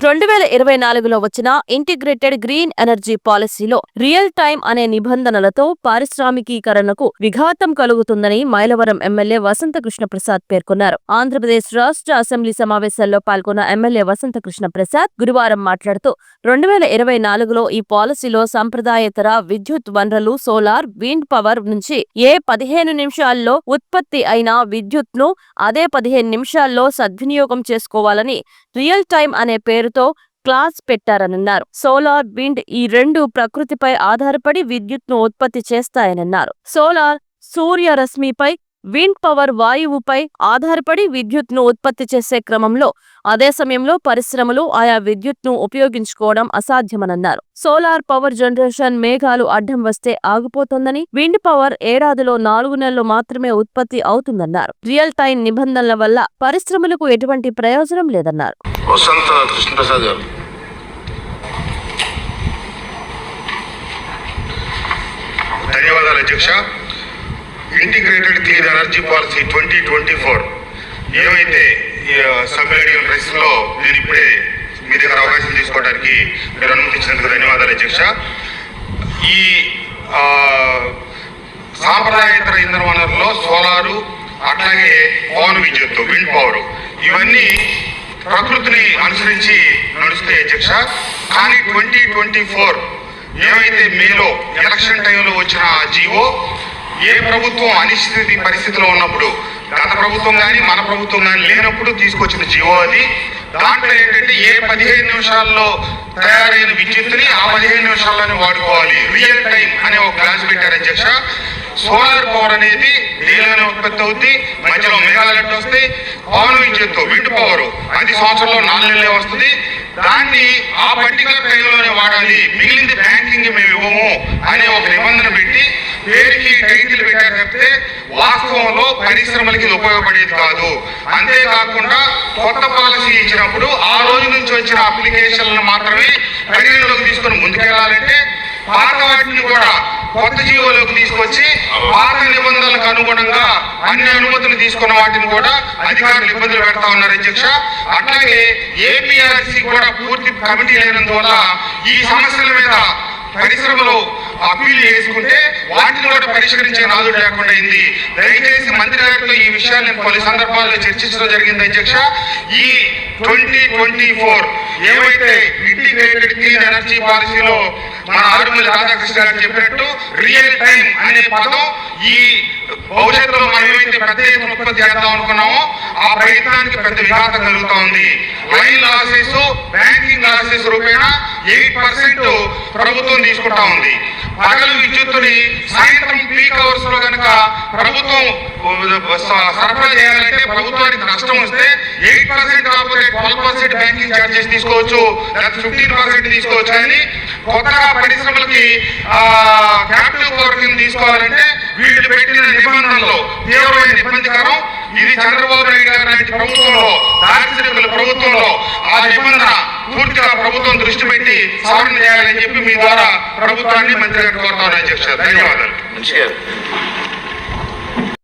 2024లో వచ్చిన integrated green energy పాలసీలో real time అనే నిబంధనలతో పారిశ్రామికీకరణకు విఘాతం కలుగుతుందని మైలవరం ఎమ్మెల్యే వసంతకృష్ణ ప్రసాద్ పేర్కొన్నారు. ఆంధ్రప్రదేశ్ రాష్ట్ర అసెంబ్లీ సమావేశాల్లో పాల్గొన్న ఎమ్మెల్యే వసంతకృష్ణ ప్రసాద్ గురువారం మాట్లాడుతూ 2024లో ఈ పాలసీలో సంప్రదాయేతర విద్యుత్ వనరులు సోలార్, విండ్ పవర్ నుంచి 15 నిమిషాల్లో ఉత్పత్తి అయిన విద్యుత్ను అదే 15 నిమిషాల్లో సద్వినియోగం చేసుకోవాలని రియల్ టైమ్ అనే పేరుతో క్లాస్ పెట్టారన్నారు. సోలార్, విండ్ ఈ రెండు ప్రకృతిపై ఆధారపడి విద్యుత్ను ఉత్పత్తి చేస్తాయన్నారు. సోలార్ సూర్యరశ్మిపై, విండ్ పవర్ వాయువుపై ఆధారపడి విద్యుత్ను ఉత్పత్తి చేసే క్రమంలో అదే సమయంలో పరిశ్రమలు ఆయా విద్యుత్ను ఉపయోగించుకోవడం అసాధ్యమన్నారు. సోలార్ పవర్ జనరేషన్ మేఘాలు అడ్డం వస్తే ఆగిపోతుందని, విండ్ పవర్ ఏడాదిలో 4 నెలలు మాత్రమే ఉత్పత్తి అవుతుందన్నారు. రియల్ టైం నిబంధనల వల్ల పరిశ్రమలకు ఎటువంటి ప్రయోజనం లేదన్నారు. ధన్యవాదాలు అధ్యక్ష. ఇంటిగ్రేటెడ్ క్లీన్ ఎనర్జీ పాలసీ 2024 ఏమైతే సబ్మిడియల్ రైస్లో నేను ఇప్పుడే మీ దగ్గర అవకాశం తీసుకోవడానికి మీరు అనుమతించినందుకు ధన్యవాదాలు అధ్యక్ష. ఈ సాంప్రదాయేతర ఇంధన వనరుల్లో సోలారు, అట్లాగే పవన విద్యుత్తు, విండ్ పవర్ ఇవన్నీ ప్రకృతిని అనుసరించి నడుస్తాయి అధ్యక్ష. కానీ 2024 ఏమైతే మేలో ఎలక్షన్ టైంలో వచ్చిన జీవో, ఏ ప్రభుత్వం అనిశ్చిత పరిస్థితిలో ఉన్నప్పుడు, గత ప్రభుత్వం కానీ మన ప్రభుత్వం కానీ లేనప్పుడు తీసుకొచ్చిన జీవో అది. దాంట్లో ఏంటంటే 15 నిమిషాల్లో తయారైన విద్యుత్తుని ఆ 15 నిమిషాల్లోనే వాడుకోవాలి. రియల్ టైం అనే ఒక క్లాస్ పెట్టారు అధ్యక్ష. సోలార్ పవర్ అనేది నీళ్ళలోనే ఉత్పత్తి అవుతుంది, మధ్యలో మేఘాలు వస్తాయి. పవన విద్యుత్తు, విండ్ పవర్ అది సంవత్సరంలో 4 నెలలే వస్తుంది. దాన్ని ఆ పర్టికులర్ టైంలోనే వాడాలి, మిగిలింది బ్యాంకింగ్ మేము ఇవ్వము అనే ఒక నిబంధన పెట్టి పేరుకి టైటిల్ పెట్టారు తప్పితే వాస్తవంలో పరిశ్రమలకి ఇది ఉపయోగపడేది కాదు. అంతేకాకుండా కొత్త పాలసీ ఇచ్చినప్పుడు ఆ రోజు నుంచి వచ్చిన అప్లికేషన్లను మాత్రమే పరిగణలోకి తీసుకొని ముందుకెళ్లాలంటే పాత వాటిని కూడా కొత్త జీవోలోకి తీసుకొచ్చి పాత నిబంధనలకు అనుగుణంగా అన్ని అనుమతులు తీసుకున్న వాటిని కూడా అధికారులు ఇబ్బందులు పెడతా ఉన్నారు అధ్యక్ష. అట్లాగే ఏపీఆర్సీ కూడా పూర్తి కమిటీ లేనందువల్ల ఈ సమస్యల మీద పరిశ్రమలు అప్పీల్ చేసుకుంటే వాటిని కూడా పరిష్కరించే నాదుడు లేకుండా అయింది. దయచేసి మంత్రి గారితో ఈ విషయాలు నేను పలు సందర్భాల్లో చర్చించడం జరిగింది అధ్యక్ష. ఈ 2024 ఏమైతే ఇంటిగ్రేటెడ్ క్లీన్ ఎనర్జీ పాలసీలో మన ఆరుమల్లి రాధాకృష్ణ గారు చెప్పినట్టు రియల్ టైం అనే పదం ఈ భవిష్యత్తులో మనం ఏమైతే పెద్ద ఎత్తున ఉత్పత్తి చేద్దాం అనుకున్నామో ఆ ప్రయత్నానికి పెద్ద విఘాతం కలుగుతా ఉంది. లైన్ లాసెస్, బ్యాంకింగ్ లాసెస్ రూపేణా 8% ప్రభుత్వం తీసుకుంటా ఉంది. పగలు విద్యుత్తుని సాయంత్రం పీక్ అవర్స్ లో కనుక ప్రభుత్వం సరఫరా చేయాలంటే ప్రభుత్వానికి నష్టం వస్తే 8% కాకపోతే 12% బ్యాంకింగ్ ఛార్జెస్ తీసుకోవచ్చు, లేదా 15% తీసుకోవచ్చు. కానీ కొత్తగా పరిశ్రమలకి క్యాపిటల్ పవర్ కింద తీసుకోవాలంటే వీళ్ళు పెట్టిన నిబంధనలు తీవ్రమైన ఇబ్బందికరం. ఇది చంద్రబాబు నాయుడు గారు లాంటి ప్రభుత్వంలో, దారిద్ర్య ప్రభుత్వంలో ఆ నిబంధన పూర్తిగా ప్రభుత్వం దృష్టి పెట్టి సవరణ చేయాలని చెప్పి మీ ద్వారా ప్రభుత్వాన్ని మంత్రి గారు కోరుతాను అధ్యక్ష. ధన్యవాదాలు.